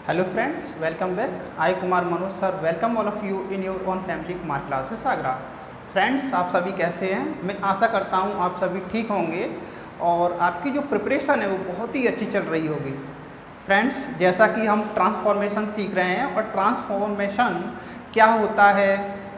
Hello friends, welcome back. I Kumar Manoj sir welcome all of you in your own family Kumar classes Agra. Friends आप सभी कैसे हैं? मैं आशा करता हूं आप सभी ठीक होंगे और आपकी जो प्रिपरेशन है वो बहुत ही अच्छी चल रही होगी। फ्रेंड्स जैसा कि हम ट्रांसफॉर्मेशन सीख रहे हैं और ट्रांसफॉर्मेशन क्या होता है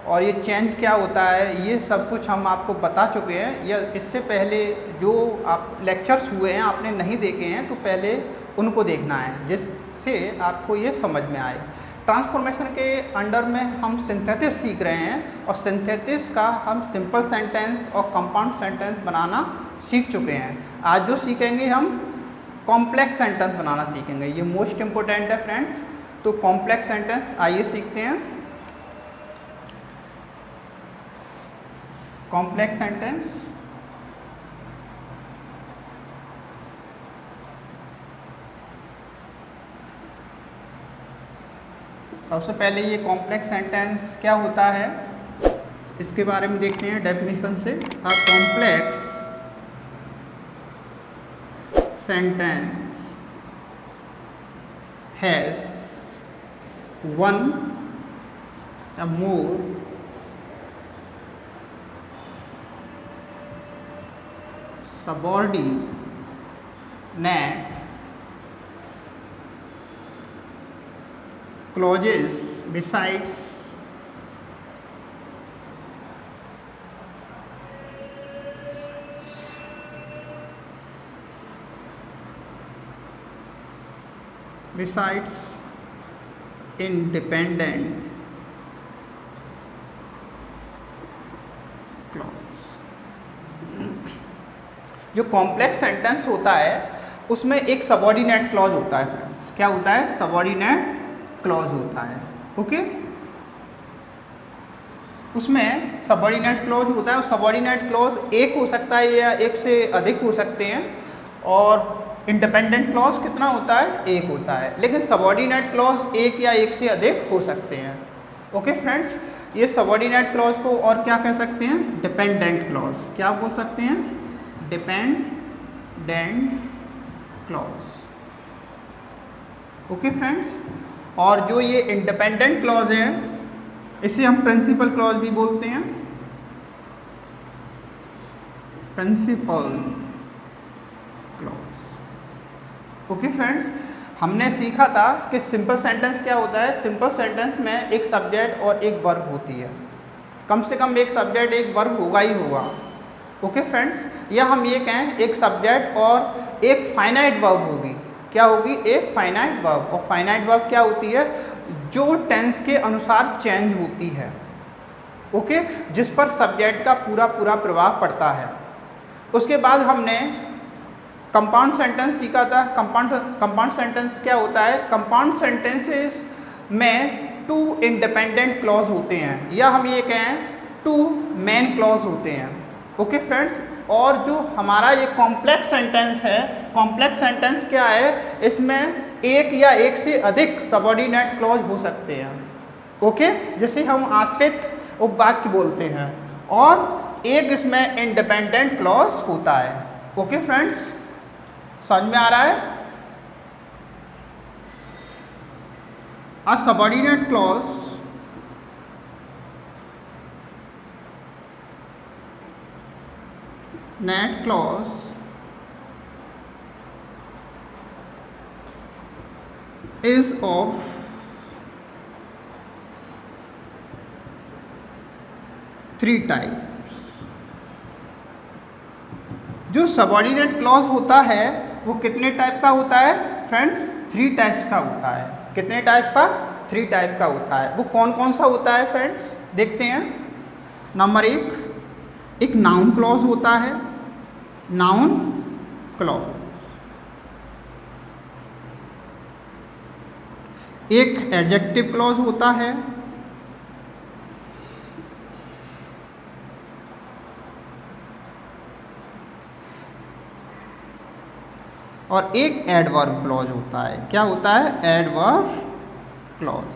और ये चेंज क्या होता है ये सब कुछ हम आपको बता चुके हैं, या इससे पहले जो आप लेक्चर्स हुए हैं आपने नहीं देखे हैं तो पहले उनको देखना है जिससे आपको ये समझ में आए। ट्रांसफॉर्मेशन के अंडर में हम सिंथेसिस सीख रहे हैं और सिंथेसिस का हम सिंपल सेंटेंस और कंपाउंड सेंटेंस बनाना सीख चुके हैं। आज जो सीखेंगे हम कॉम्प्लेक्स सेंटेंस बनाना सीखेंगे, ये मोस्ट इम्पोर्टेंट है फ्रेंड्स। तो कॉम्प्लेक्स सेंटेंस आइए सीखते हैं। कॉम्प्लेक्स सेंटेंस सबसे पहले ये कॉम्प्लेक्स सेंटेंस क्या होता है इसके बारे में देखते हैं डेफिनेशन से। A complex sentence has one or more subordinate clauses besides independent clause। जो कॉम्प्लेक्स सेंटेंस होता है उसमें एक सबऑर्डिनेट क्लॉज होता है फ्रेंड्स। क्या होता है? सबऑर्डिनेट क्लॉज होता है। ओके, उसमें सबऑर्डिनेट क्लॉज होता है और सबऑर्डिनेट क्लॉज एक हो सकता है या एक से अधिक हो सकते हैं, और इंडिपेंडेंट क्लॉज कितना होता है? एक होता है। लेकिन सबऑर्डिनेट क्लॉज एक या एक से अधिक हो सकते हैं। ओके फ्रेंड्स, ये सबऑर्डिनेट क्लॉज को और क्या कह सकते हैं? Dependent clause. क्या बोल सकते हैं? Dependent clause. ओके फ्रेंड्स, और जो ये इंडिपेंडेंट क्लॉज है इसे हम प्रिंसिपल क्लॉज भी बोलते हैं। Principal clause. ओके फ्रेंड्स, हमने सीखा था कि सिंपल सेंटेंस क्या होता है। सिंपल सेंटेंस में एक सब्जेक्ट और एक वर्ब होती है। कम से कम एक सब्जेक्ट एक वर्ब होगा ही होगा। ओके फ्रेंड्स, या हम ये कहें एक सब्जेक्ट और एक फाइनाइट वर्ब होगी। क्या होगी? एक फाइनाइट वर्ब। और फाइनाइट वर्ब क्या होती है? जो टेंस के अनुसार चेंज होती है। ओके, जिस पर सब्जेक्ट का पूरा प्रभाव पड़ता है। उसके बाद हमने कंपाउंड सेंटेंस सीखा था। कंपाउंड सेंटेंस क्या होता है? कंपाउंड सेंटेंसेस में टू इंडिपेंडेंट क्लॉज होते हैं, या हम ये कहें टू मेन क्लॉज होते हैं। ओके फ्रेंड्स, और जो हमारा ये कॉम्प्लेक्स सेंटेंस है, कॉम्प्लेक्स सेंटेंस क्या है? इसमें एक या एक से अधिक सबऑर्डिनेट क्लॉज हो सकते हैं। ओके, जिसे हम आश्रित उपवाक्य बोलते हैं, और एक इसमें इंडिपेंडेंट क्लॉज होता है। ओके फ्रेंड्स, समझ में आ रहा है? Uh subordinate clause net clause is of three types। जो सबऑर्डिनेट क्लॉज होता है वो कितने टाइप का होता है फ्रेंड्स? 3 टाइप्स का होता है। कितने टाइप का? 3 टाइप का होता है। वो कौन कौन सा होता है फ्रेंड्स? देखते हैं। नंबर 1, एक नाउन क्लॉज होता है। Noun clause. एक एडजेक्टिव क्लॉज होता है। और एक एडवर्ब क्लॉज होता है। क्या होता है? Adverb clause.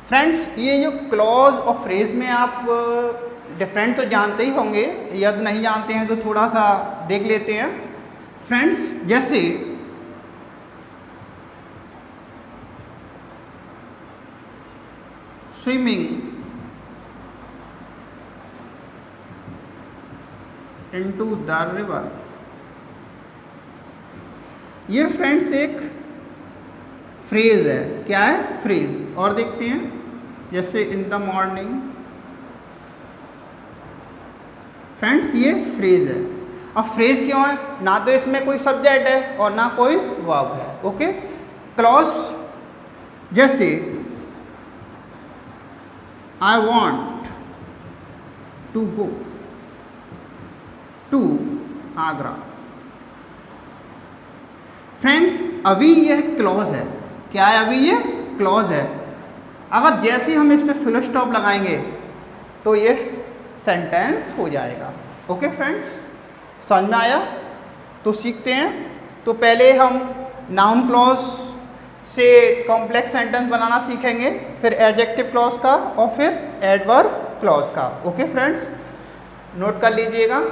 फ्रेंड्स, ये जो क्लॉज और फ्रेज में आप डिफरेंट तो जानते ही होंगे, यदि नहीं जानते हैं तो थोड़ा सा देख लेते हैं। फ्रेंड्स, जैसे स्विमिंग इनटू द रिवर। ये फ्रेंड्स एक फ्रेज है। क्या है? फ्रेज। और देखते हैं जैसे इन द मॉर्निंग। फ्रेंड्स ये फ्रेज है। अब फ्रेज क्यों है? ना तो इसमें कोई सब्जेक्ट है और ना कोई वर्ब है। ओके। क्लॉज जैसे I want to go to Agra. Friends अभी यह क्लॉज है। क्या है? अभी ये क्लॉज है। अगर जैसे ही हम इस पर फुल स्टॉप लगाएंगे तो ये सेंटेंस हो जाएगा। ओके फ्रेंड्स, समझ में आया? तो सीखते हैं। तो पहले हम नाउन क्लॉज से कॉम्प्लेक्स सेंटेंस बनाना सीखेंगे, फिर एडजेक्टिव क्लॉज का और फिर एडवर्ब क्लॉज का। ओके फ्रेंड्स, नोट कर लीजिएगा।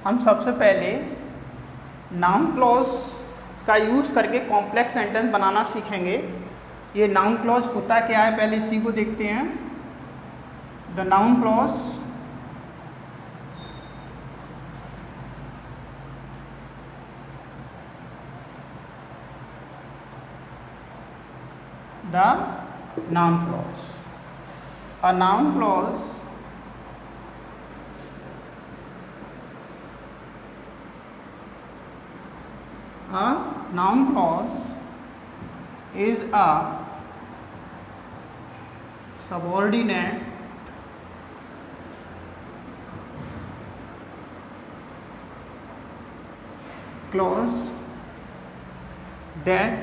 हम सबसे पहले नाउन क्लॉज का यूज़ करके कॉम्प्लेक्स सेंटेंस बनाना सीखेंगे। ये नाउन क्लॉज होता क्या है, पहले इसी को देखते हैं। The noun clause a noun clause is a subordinate clause that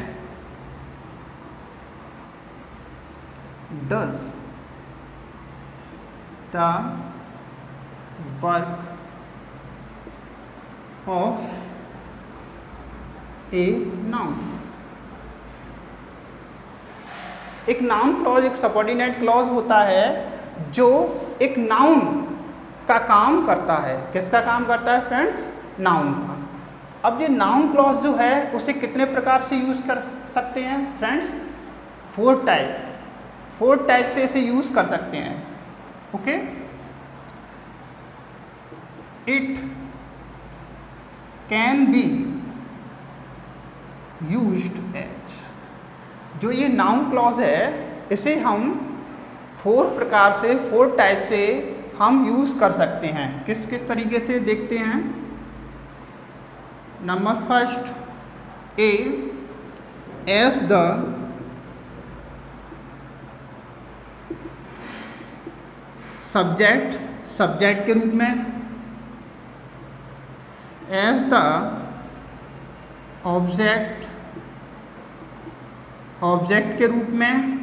does the work of a noun। एक नाउन क्लॉज एक सबऑर्डिनेट क्लॉज होता है जो एक नाउन का काम करता है। किसका काम करता है फ्रेंड्स? नाउन का। अब ये नाउन क्लॉज जो है उसे कितने प्रकार से यूज़ कर सकते हैं फ्रेंड्स? 4 टाइप से इसे यूज़ कर सकते हैं। Okay. It can be used as. जो ये नाउन क्लॉज है इसे हम 4 टाइप से हम यूज़ कर सकते हैं। किस किस तरीके से देखते हैं। Number first, A as the subject के रूप में, एज द ऑब्जेक्ट के रूप में,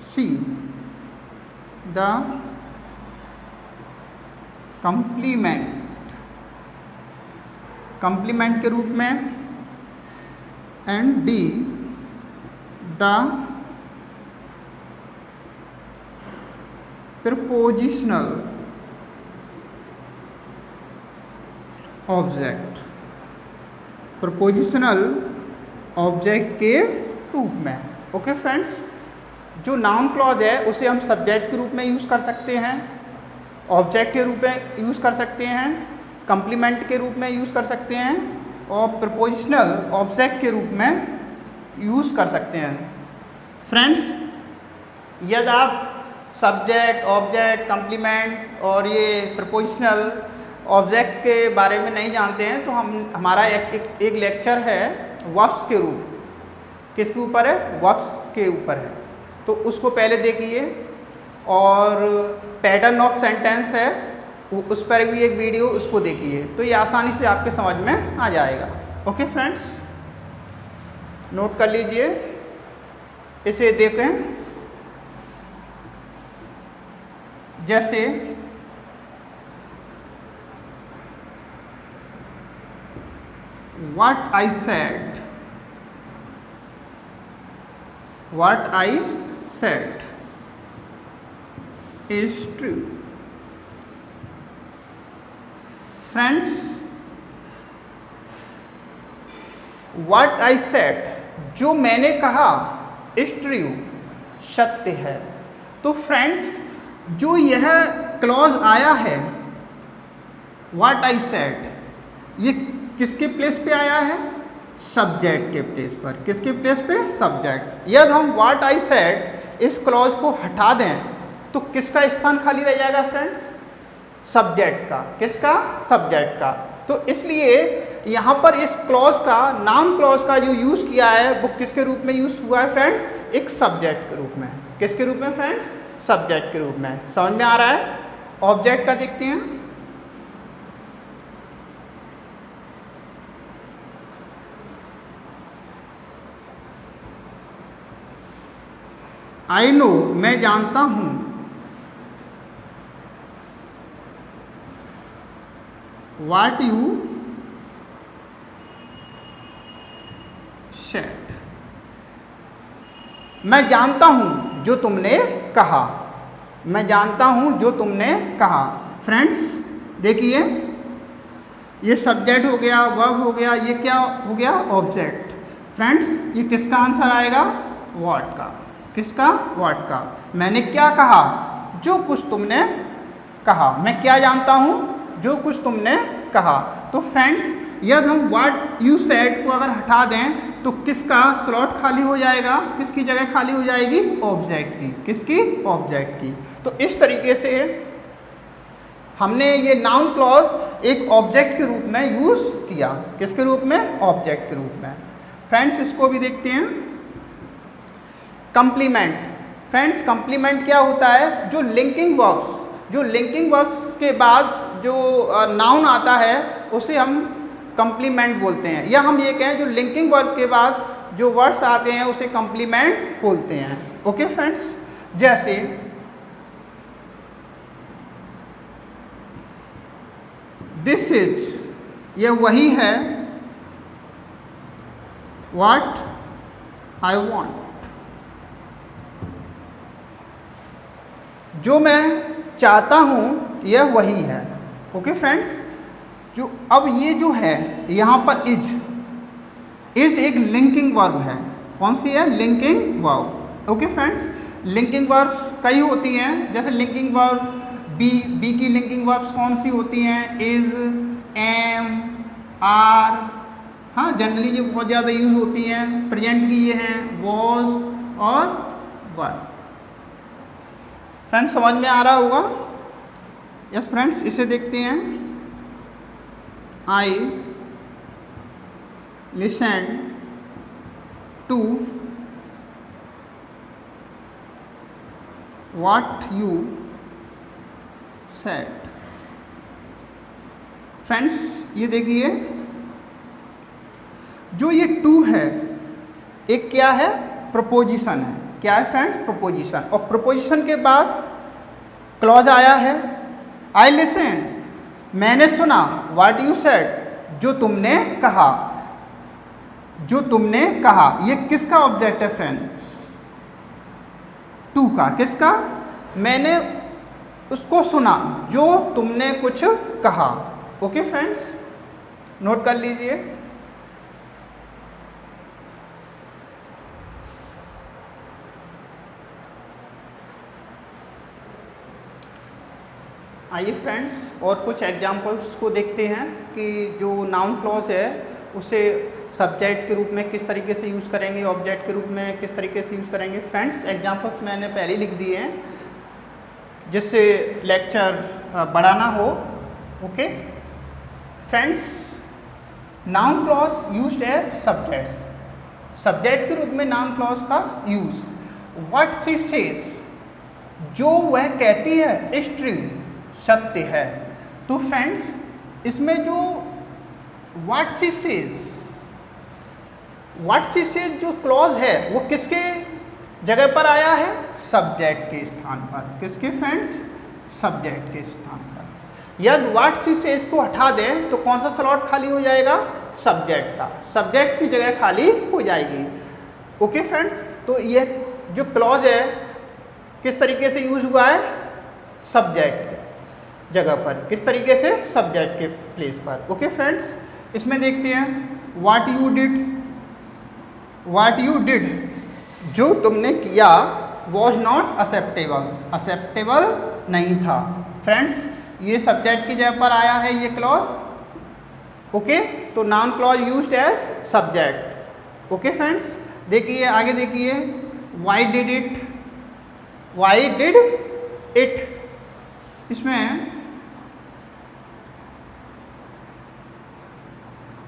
सी द कंप्लीमेंट के रूप में, and D the prepositional object के रूप में। ओके फ्रेंड्स, जो नाउन क्लॉज है उसे हम सब्जेक्ट के रूप में यूज़ कर सकते हैं, ऑब्जेक्ट के रूप में यूज़ कर सकते हैं, कंप्लीमेंट के रूप में यूज़ कर सकते हैं और प्रपोजिशनल ऑब्जेक्ट के रूप में यूज़ कर सकते हैं। फ्रेंड्स, यदि आप सब्जेक्ट, ऑब्जेक्ट, कंप्लीमेंट और ये प्रपोजिशनल ऑब्जेक्ट के बारे में नहीं जानते हैं तो हमारा एक लेक्चर है वर्ब्स के रूप। किसके ऊपर है? वर्ब्स के ऊपर है। तो उसको पहले देखिए। और पैटर्न ऑफ सेंटेंस है उस पर भी एक वीडियो, उसको देखिए। तो ये आसानी से आपके समझ में आ जाएगा। ओके फ्रेंड्स, नोट कर लीजिए, इसे देखें। जैसे what I said is true. Friends, what I said, जो मैंने कहा, is true, सत्य है। तो फ्रेंड्स, जो यह क्लॉज आया है what I said, ये किसके प्लेस पे आया है? सब्जेक्ट के प्लेस पर। किसके प्लेस पे? सब्जेक्ट। यदि हम what I said इस क्लॉज को हटा दें तो किसका स्थान खाली रह जाएगा फ्रेंड्स? सब्जेक्ट का। किसका? सब्जेक्ट का। तो इसलिए यहाँ पर इस क्लॉज का, नाउन क्लॉज का जो यूज़ किया है वो किसके रूप में यूज़ हुआ है फ्रेंड्स? एक सब्जेक्ट के रूप में। किसके रूप में फ्रेंड्स? सब्जेक्ट के रूप में। समझ में आ रहा है? ऑब्जेक्ट का देखते हैं। आई नो, मैं जानता हूं। व्हाट यू सेड, मैं जानता हूं जो तुमने कहा। मैं जानता हूं जो तुमने कहा। फ्रेंड्स देखिए, ये सब्जेक्ट हो गया, वर्ब हो गया, ये क्या हो गया? ऑब्जेक्ट। फ्रेंड्स, ये किसका आंसर आएगा? व्हाट का। किसका? व्हाट का। मैंने क्या कहा? जो कुछ तुमने कहा। मैं क्या जानता हूं? जो कुछ तुमने कहा। तो फ्रेंड्स, यदि हम व्हाट यू सेड को अगर हटा दें तो किसका स्लॉट खाली हो जाएगा? किसकी जगह खाली हो जाएगी? ऑब्जेक्ट की। किसकी? ऑब्जेक्ट की। तो इस तरीके से हमने ये नाउन क्लॉज एक ऑब्जेक्ट के रूप में यूज़ किया। किसके रूप में? ऑब्जेक्ट के रूप में। फ्रेंड्स, इसको भी देखते हैं। कंप्लीमेंट। फ्रेंड्स, कंप्लीमेंट क्या होता है? जो लिंकिंग वर्ब्स के बाद जो नाउन आता है उसे हम कंप्लीमेंट बोलते हैं, या हम ये कहें जो लिंकिंग वर्ब के बाद जो वर्ड्स आते हैं उसे कंप्लीमेंट बोलते हैं। ओके फ्रेंड्स, जैसे दिस इज, ये वही है, व्हाट आई वॉन्ट, जो मैं चाहता हूं यह वही है। ओके फ्रेंड्स, जो अब ये जो है यहाँ पर इज एक लिंकिंग वर्ब है। कौन सी है? Linking verb. Okay friends, linking verb कई होती हैं, जैसे लिंकिंग वर्ब बी की लिंकिंग वर्ब्स कौन सी होती हैं? Is, am, are. हाँ, जनरली जो बहुत ज़्यादा यूज होती हैं। प्रेजेंट की ये हैं वॉज और वर। फ्रेंड्स, समझ में आ रहा होगा? यस फ्रेंड्स, इसे देखते हैं। I listen to what you said. Friends, ये देखिए, जो ये टू है एक क्या है? प्रपोजिशन है। क्या है फ्रेंड्स? प्रपोजिशन। और प्रपोजिशन के बाद क्लॉज आया है आई लिसन, मैंने सुना, व्हाट यू सेड, जो तुमने कहा। जो तुमने कहा, ये किसका ऑब्जेक्ट है फ्रेंड्स? टू का। किसका? मैंने उसको सुना, जो तुमने कुछ कहा। ओके फ्रेंड्स, नोट कर लीजिए। आइए फ्रेंड्स, और कुछ एग्जाम्पल्स को देखते हैं कि जो नाउन क्लॉज है उसे सब्जेक्ट के रूप में किस तरीके से यूज़ करेंगे, ऑब्जेक्ट के रूप में किस तरीके से यूज़ करेंगे। फ्रेंड्स, एग्जाम्पल्स मैंने पहले लिख दिए हैं जिससे लेक्चर बड़ा ना हो। Okay friends, noun clause used as subject. Subject के रूप में नाउन क्लॉज का यूज़। व्हाट शी सेज, जो वह कहती है, इज ट्रू, सत्य है। तो फ्रेंड्स, इसमें जो व्हाट शी सेज जो क्लॉज है वो किसके जगह पर आया है? सब्जेक्ट के स्थान पर। किसके फ्रेंड्स? सब्जेक्ट के स्थान पर। यदि व्हाट शी सेज को हटा दें तो कौन सा स्लॉट खाली हो जाएगा? सब्जेक्ट का। सब्जेक्ट की जगह खाली हो जाएगी। ओके फ्रेंड्स, तो ये जो क्लॉज है किस तरीके से यूज हुआ है? सब्जेक्ट के जगह पर। किस तरीके से? सब्जेक्ट के प्लेस पर। ओके फ्रेंड्स, इसमें देखते हैं what you did. What you did, जो तुमने किया, वॉज नॉट एक्सेप्टेबल, एक्सेप्टेबल नहीं था। फ्रेंड्स, ये सब्जेक्ट की जगह पर आया है ये क्लॉज। ओके, तो noun clause used as subject. Okay friends, देखिए आगे देखिए, why did it, why did it, इसमें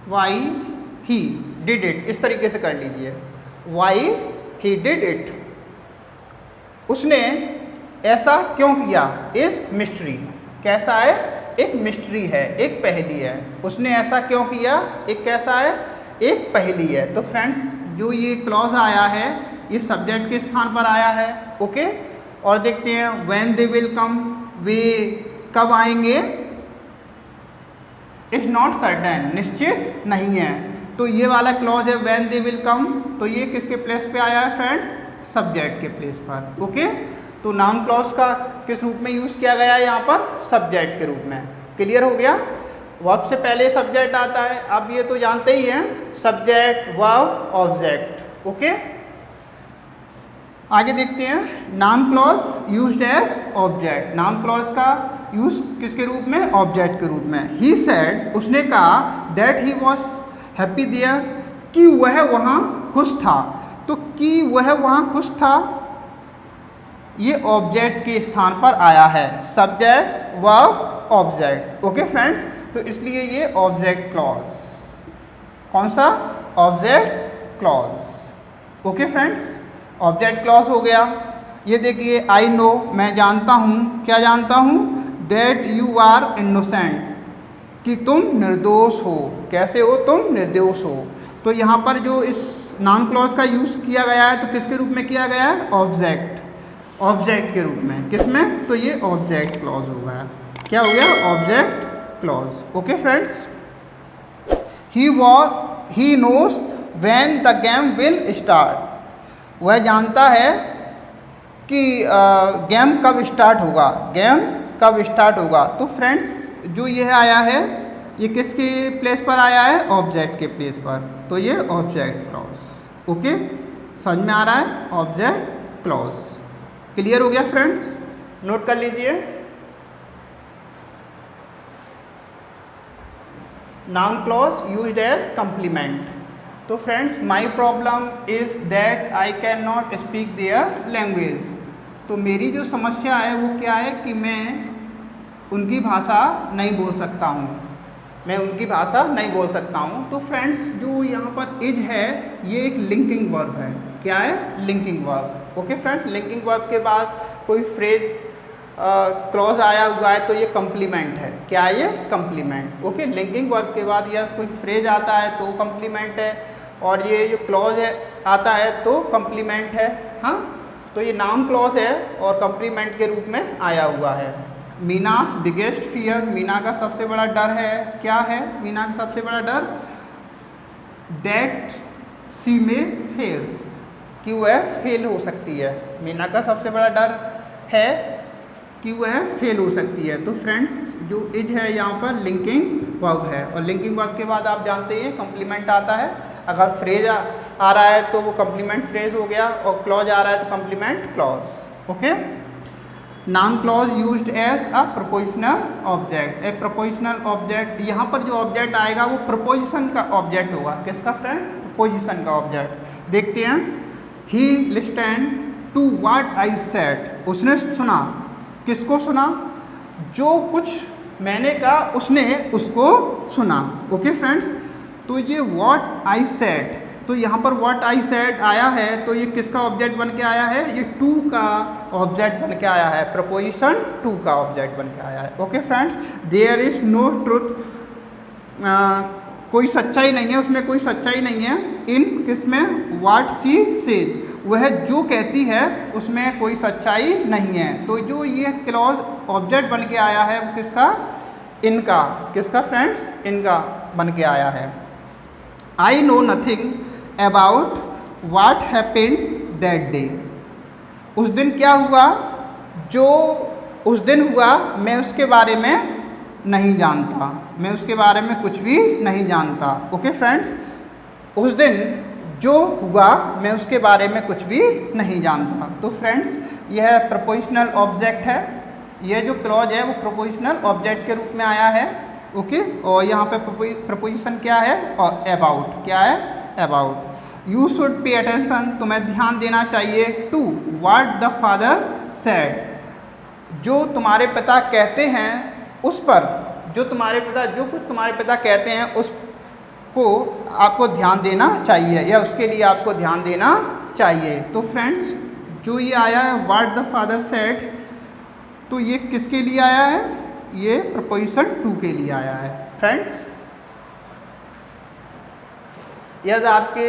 वाई ही डिड इट, इस तरीके से कर लीजिए, वाई ही डिड इट, उसने ऐसा क्यों किया, इस मिस्ट्री, कैसा है, एक मिस्ट्री है, एक पहेली है, उसने ऐसा क्यों किया, एक कैसा है, एक पहेली है। तो फ्रेंड्स, जो ये क्लॉज आया है ये सब्जेक्ट के स्थान पर आया है। ओके, और देखते हैं व्हेन दे विल कम, वे कब आएंगे, इज नॉट सर्टेन, निश्चित नहीं है। तो ये वाला क्लॉज है व्हेन दे विल कम, तो ये किसके प्लेस पे आया है फ्रेंड्स, सब्जेक्ट के प्लेस पर। ओके, तो नाउन क्लॉज का किस रूप में यूज़ किया गया है यहाँ पर, सब्जेक्ट के रूप में। क्लियर हो गया? वर्ब से पहले सब्जेक्ट आता है, अब ये तो जानते ही हैं, सब्जेक्ट, वर्ब, ऑब्जेक्ट। ओके, आगे देखते हैं noun clause used as object. Noun clause का यूज किसके रूप में, ऑब्जेक्ट के रूप में। ही सेड, उसने कहा, that he was happy there, कि वह वहाँ खुश था। तो कि वह वहाँ खुश था, ये ऑब्जेक्ट के स्थान पर आया है, subject, verb, object. Okay friends, तो इसलिए ये ऑब्जेक्ट क्लॉज, कौन सा, object clause. Okay friends, object clause हो गया। ये देखिए, आई नो, मैं जानता हूँ, क्या जानता हूँ, दैट यू आर इनोसेंट, कि तुम निर्दोष हो, कैसे हो, तुम निर्दोष हो। तो यहाँ पर जो इस नाउन क्लॉज का यूज़ किया गया है, तो किसके रूप में किया गया है, ऑब्जेक्ट, ऑब्जेक्ट के रूप में। किसमें, तो ये ऑब्जेक्ट क्लॉज हो गया, क्या हो गया, object clause. Okay friends, he knows when the game will start, वह जानता है कि गेम कब स्टार्ट होगा, गेम कब स्टार्ट होगा। तो फ्रेंड्स, जो यह आया है ये किसके प्लेस पर आया है, ऑब्जेक्ट के प्लेस पर, तो ये ऑब्जेक्ट क्लॉज। ओके, समझ में आ रहा है, ऑब्जेक्ट क्लॉज। क्लियर हो गया फ्रेंड्स, नोट कर लीजिए। Noun clause used as complement. तो friends, my problem is that I can not speak their language. तो मेरी जो समस्या है वो क्या है कि मैं उनकी भाषा नहीं बोल सकता हूँ, मैं उनकी भाषा नहीं बोल सकता हूँ। तो फ्रेंड्स, जो यहाँ पर इज है ये एक लिंकिंग वर्ब है, क्या है, linking verb. Okay friends, linking verb के बाद कोई फ्रेज क्लॉज आया हुआ है तो ये कंप्लीमेंट है, क्या है, ये कंप्लीमेंट। ओके, लिंकिंग वर्ब के बाद या कोई फ्रेज आता है तो कंप्लीमेंट है, और ये जो क्लॉज है आता है तो कंप्लीमेंट है। हाँ, तो ये नाउन क्लॉज है और कंप्लीमेंट के रूप में आया हुआ है। मीनास बिगेस्ट फियर, मीना का सबसे बड़ा डर है, क्या है, मीना का सबसे बड़ा डर, दैट शी में फेल, कि वह फेल हो सकती है। मीना का सबसे बड़ा डर है कि वह फेल हो सकती है। तो फ्रेंड्स, जो इज है यहाँ पर लिंकिंग वर्ब है, और लिंकिंग वर्ब के बाद आप जानते हैं कंप्लीमेंट आता है। अगर फ्रेज आ रहा है तो वो कंप्लीमेंट फ्रेज हो गया, और क्लॉज आ रहा है तो complement clause. Okay, noun clause used as a prepositional object. A prepositional object, यहाँ पर जो ऑब्जेक्ट आएगा वो प्रपोजिशन का ऑब्जेक्ट होगा। किसका फ्रेंड, प्रपोजिशन का ऑब्जेक्ट। देखते हैं, he listened to what I said, उसने सुना, किसको सुना, जो कुछ मैंने कहा उसने उसको सुना। ओके फ्रेंड्स, तो ये व्हाट आई सेड, तो यहाँ पर व्हाट आई सेड आया है तो ये किसका ऑब्जेक्ट बन के आया है, ये टू का ऑब्जेक्ट बन के आया है, प्रपोजिशन टू का ऑब्जेक्ट बन के आया है। Okay friends, there is no truth, कोई सच्चाई नहीं है, उसमें कोई सच्चाई नहीं है। इन किसमें, व्हाट शी सेज, वह जो कहती है उसमें कोई सच्चाई नहीं है। तो जो ये क्लॉज ऑब्जेक्ट बन के आया है वो किसका, इनका, किसका फ्रेंड्स, इनका बन के आया है। I know nothing about what happened that day, उस दिन क्या हुआ जो उस दिन हुआ मैं उसके बारे में नहीं जानता, मैं उसके बारे में कुछ भी नहीं जानता। ओके फ्रेंड्स, उस दिन जो हुआ मैं उसके बारे में कुछ भी नहीं जानता। तो फ्रेंड्स यह प्रपोजिशनल ऑब्जेक्ट है, यह जो क्लॉज है वो प्रपोजिशनल ऑब्जेक्ट के रूप में आया है। ओके, और यहाँ पे प्रपोजिशन क्या है, और अबाउट क्या है, about. You should pay attention, तुम्हें ध्यान देना चाहिए, to what the father said, जो तुम्हारे पिता कहते हैं उस पर, जो तुम्हारे पिता जो कुछ तुम्हारे पिता कहते हैं उस को आपको ध्यान देना चाहिए, या उसके लिए आपको ध्यान देना चाहिए। तो फ्रेंड्स जो ये आया है व्हाट द फादर सेड, तो ये किसके लिए आया है, ये प्रपोजिशन टू के लिए आया है। फ्रेंड्स यदि आपके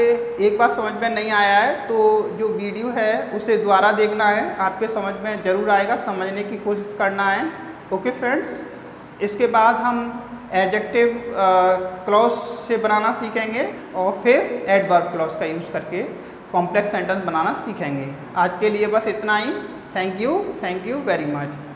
एक बार समझ में नहीं आया है तो जो वीडियो है उसे दोबारा देखना है, आपके समझ में ज़रूर आएगा, समझने की कोशिश करना है। ओके फ्रेंड्स, इसके बाद हम एडजेक्टिव क्लॉज से बनाना सीखेंगे और फिर एडवर्ब क्लॉज का यूज़ करके कॉम्प्लेक्स सेंटेंस बनाना सीखेंगे। आज के लिए बस इतना ही। Thank you very much.